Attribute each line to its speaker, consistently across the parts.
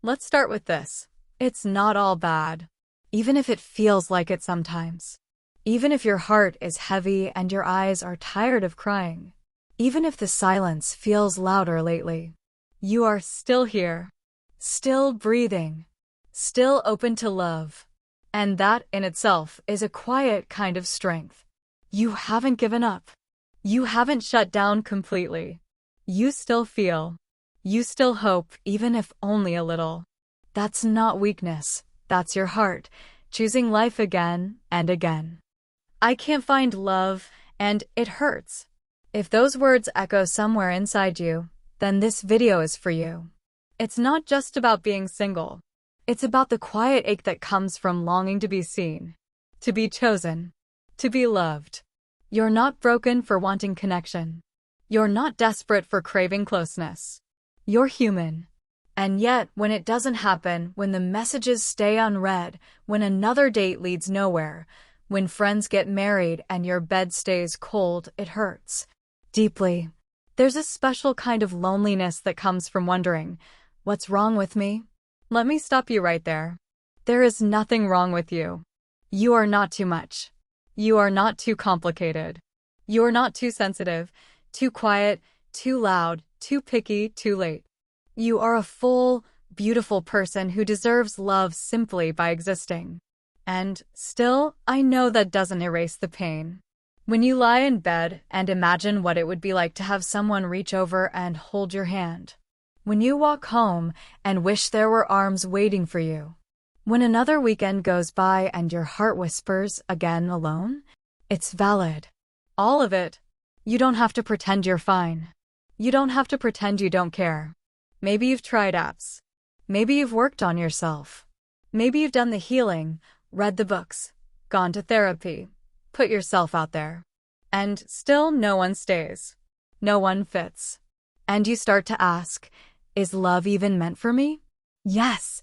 Speaker 1: Let's start with this. It's not all bad, even if it feels like it sometimes. Even if your heart is heavy and your eyes are tired of crying. Even if the silence feels louder lately. You are still here. Still breathing. Still open to love. And that in itself is a quiet kind of strength. You haven't given up. You haven't shut down completely. You still feel. You still hope, even if only a little. That's not weakness. That's your heart, choosing life again and again. I can't find love, and it hurts. If those words echo somewhere inside you, then this video is for you. It's not just about being single. It's about the quiet ache that comes from longing to be seen, to be chosen, to be loved. You're not broken for wanting connection. You're not desperate for craving closeness. You're human. And yet, when it doesn't happen, when the messages stay unread, when another date leads nowhere, when friends get married and your bed stays cold, it hurts. Deeply. There's a special kind of loneliness that comes from wondering, what's wrong with me? Let me stop you right there. There is nothing wrong with you. You are not too much. You are not too complicated. You are not too sensitive, too quiet, too loud, too picky, too late. You are a full, beautiful person who deserves love simply by existing. And still, I know that doesn't erase the pain. When you lie in bed and imagine what it would be like to have someone reach over and hold your hand. When you walk home and wish there were arms waiting for you. When another weekend goes by and your heart whispers, again alone, it's valid. All of it. You don't have to pretend you're fine. You don't have to pretend you don't care. Maybe you've tried apps. Maybe you've worked on yourself. Maybe you've done the healing, read the books, gone to therapy, put yourself out there. And still no one stays. No one fits. And you start to ask, is love even meant for me? Yes,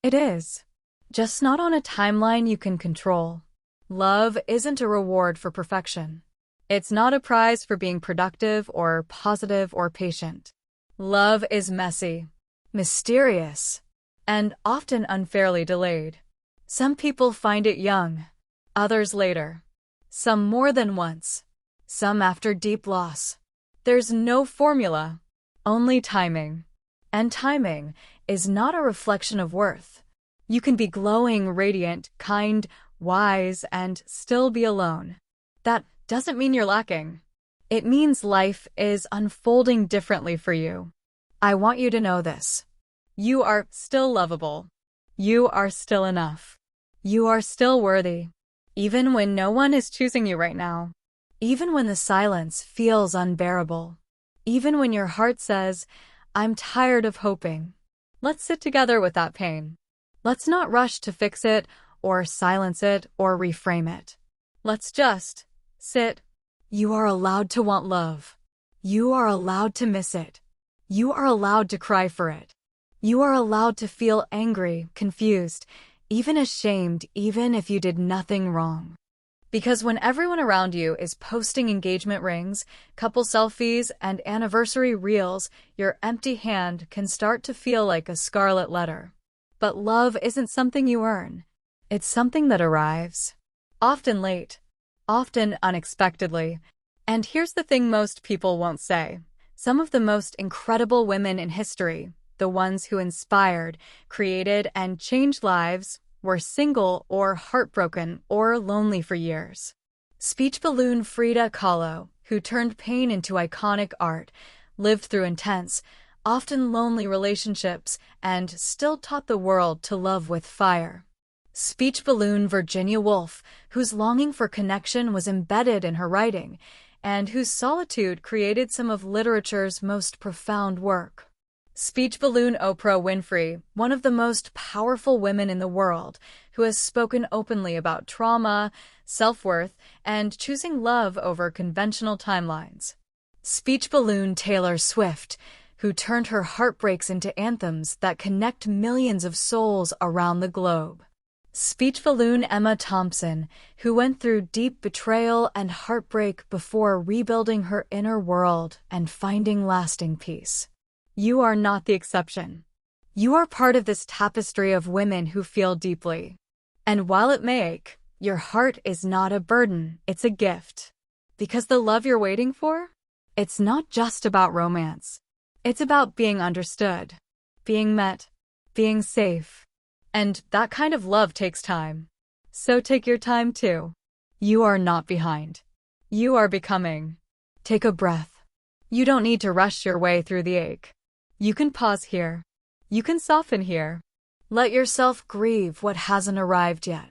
Speaker 1: it is. Just not on a timeline you can control. Love isn't a reward for perfection. It's not a prize for being productive or positive or patient. Love is messy, mysterious, and often unfairly delayed. Some people find it young, others later. Some more than once, some after deep loss. There's no formula, only timing. And timing is not a reflection of worth. You can be glowing, radiant, kind, wise, and still be alone. That doesn't mean you're lacking. It means life is unfolding differently for you. I want you to know this. You are still lovable. You are still enough. You are still worthy. Even when no one is choosing you right now. Even when the silence feels unbearable. Even when your heart says, I'm tired of hoping. Let's sit together with that pain. Let's not rush to fix it, or silence it, or reframe it. Let's just sit. You are allowed to want love. You are allowed to miss it. You are allowed to cry for it. You are allowed to feel angry, confused, even ashamed, even if you did nothing wrong. Because when everyone around you is posting engagement rings, couple selfies, and anniversary reels, your empty hand can start to feel like a scarlet letter. But love isn't something you earn. It's something that arrives. Often late. Often unexpectedly. And here's the thing most people won't say. Some of the most incredible women in history, the ones who inspired, created, and changed lives, were single or heartbroken or lonely for years. Speech balloon Frida Kahlo, who turned pain into iconic art, lived through intense, often lonely relationships, and still taught the world to love with fire. Speech balloon Virginia Woolf, whose longing for connection was embedded in her writing, and whose solitude created some of literature's most profound work. Speech balloon Oprah Winfrey, one of the most powerful women in the world, who has spoken openly about trauma, self-worth, and choosing love over conventional timelines. Speech balloon Taylor Swift, who turned her heartbreaks into anthems that connect millions of souls around the globe. Speech balloon Emma Thompson, who went through deep betrayal and heartbreak before rebuilding her inner world and finding lasting peace. You are not the exception. You are part of this tapestry of women who feel deeply. And while it may ache, your heart is not a burden, it's a gift. Because the love you're waiting for? It's not just about romance. It's about being understood, being met, being safe. And that kind of love takes time. So take your time too. You are not behind. You are becoming. Take a breath. You don't need to rush your way through the ache. You can pause here. You can soften here. Let yourself grieve what hasn't arrived yet.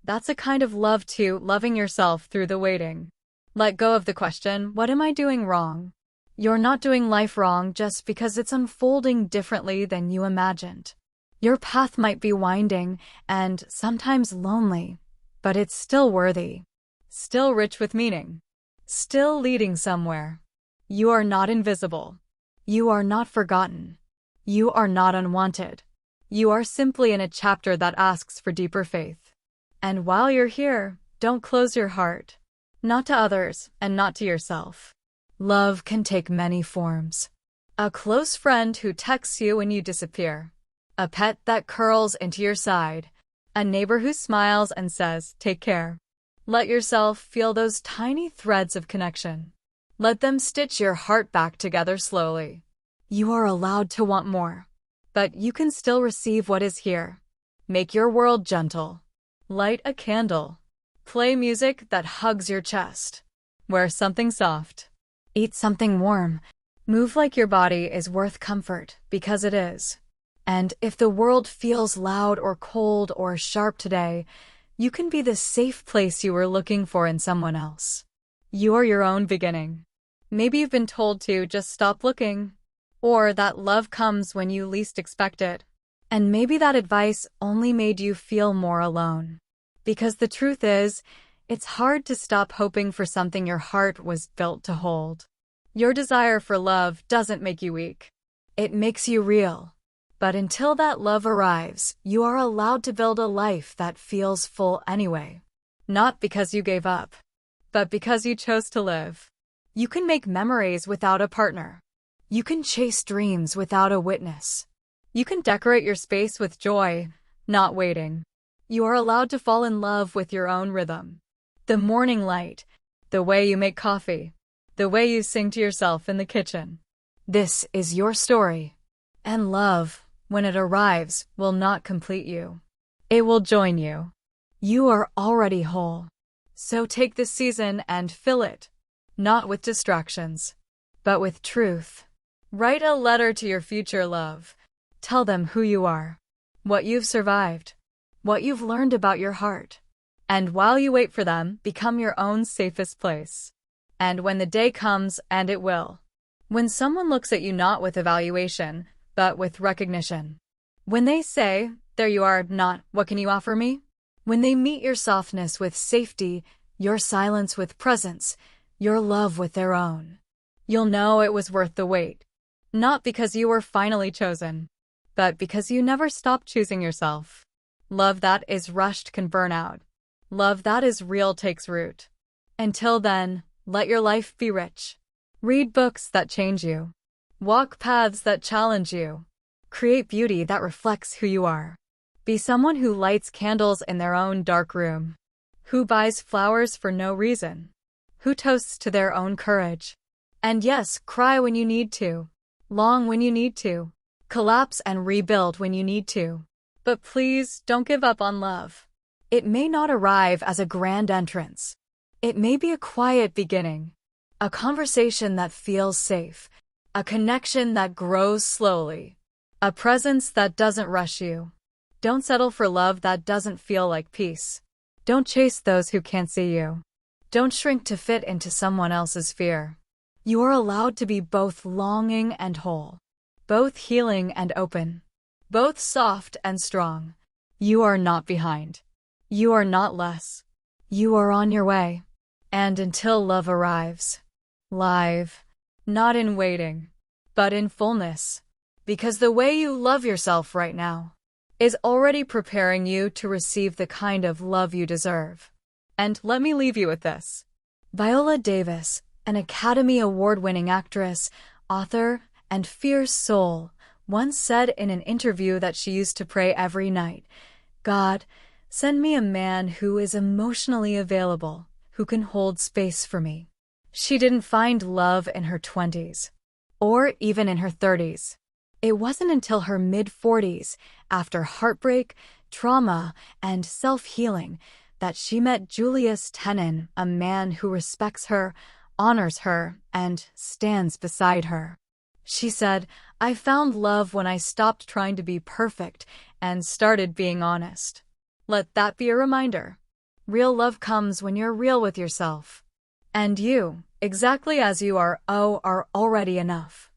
Speaker 1: That's a kind of love too, loving yourself through the waiting. Let go of the question, what am I doing wrong? You're not doing life wrong just because it's unfolding differently than you imagined. Your path might be winding and sometimes lonely, but it's still worthy, still rich with meaning, still leading somewhere. You are not invisible. You are not forgotten. You are not unwanted. You are simply in a chapter that asks for deeper faith. And while you're here, don't close your heart. Not to others and not to yourself. Love can take many forms. A close friend who texts you when you disappear. A pet that curls into your side. A neighbor who smiles and says, take care. Let yourself feel those tiny threads of connection. Let them stitch your heart back together slowly. You are allowed to want more, but you can still receive what is here. Make your world gentle. Light a candle. Play music that hugs your chest. Wear something soft. Eat something warm. Move like your body is worth comfort, because it is. And if the world feels loud or cold or sharp today, you can be the safe place you were looking for in someone else. You are your own beginning. Maybe you've been told to just stop looking, or that love comes when you least expect it. And maybe that advice only made you feel more alone. Because the truth is, it's hard to stop hoping for something your heart was built to hold. Your desire for love doesn't make you weak. It makes you real. But until that love arrives, you are allowed to build a life that feels full anyway. Not because you gave up, but because you chose to live. You can make memories without a partner. You can chase dreams without a witness. You can decorate your space with joy, not waiting. You are allowed to fall in love with your own rhythm. The morning light, the way you make coffee, the way you sing to yourself in the kitchen. This is your story. And love, when it arrives, will not complete you. It will join you. You are already whole. So take this season and fill it. Not with distractions, but with truth. Write a letter to your future love. Tell them who you are, what you've survived, what you've learned about your heart. And while you wait for them, become your own safest place. And when the day comes, and it will, when someone looks at you not with evaluation, but with recognition. When they say, there you are, not, what can you offer me? When they meet your softness with safety, your silence with presence, your love with their own, you'll know it was worth the wait. Not because you were finally chosen, but because you never stopped choosing yourself. Love that is rushed can burn out. Love that is real takes root. Until then, let your life be rich. Read books that change you. Walk paths that challenge you. Create beauty that reflects who you are. Be someone who lights candles in their own dark room. Who buys flowers for no reason. Who toasts to their own courage. And yes, cry when you need to. Long when you need to. Collapse and rebuild when you need to. But please, don't give up on love. It may not arrive as a grand entrance. It may be a quiet beginning. A conversation that feels safe. A connection that grows slowly. A presence that doesn't rush you. Don't settle for love that doesn't feel like peace. Don't chase those who can't see you. Don't shrink to fit into someone else's fear. You are allowed to be both longing and whole. Both healing and open. Both soft and strong. You are not behind. You are not less. You are on your way. And until love arrives. Live. Not in waiting, but in fullness. Because the way you love yourself right now is already preparing you to receive the kind of love you deserve. And let me leave you with this. Viola Davis, an Academy Award-winning actress, author, and fierce soul, once said in an interview that she used to pray every night, "God, send me a man who is emotionally available, who can hold space for me." She didn't find love in her 20s, or even in her 30s. It wasn't until her mid-40s, after heartbreak, trauma, and self-healing, that she met Julius Tenon, a man who respects her, honors her, and stands beside her. She said, "I found love when I stopped trying to be perfect and started being honest." Let that be a reminder. Real love comes when you're real with yourself. And you, exactly as you are already enough.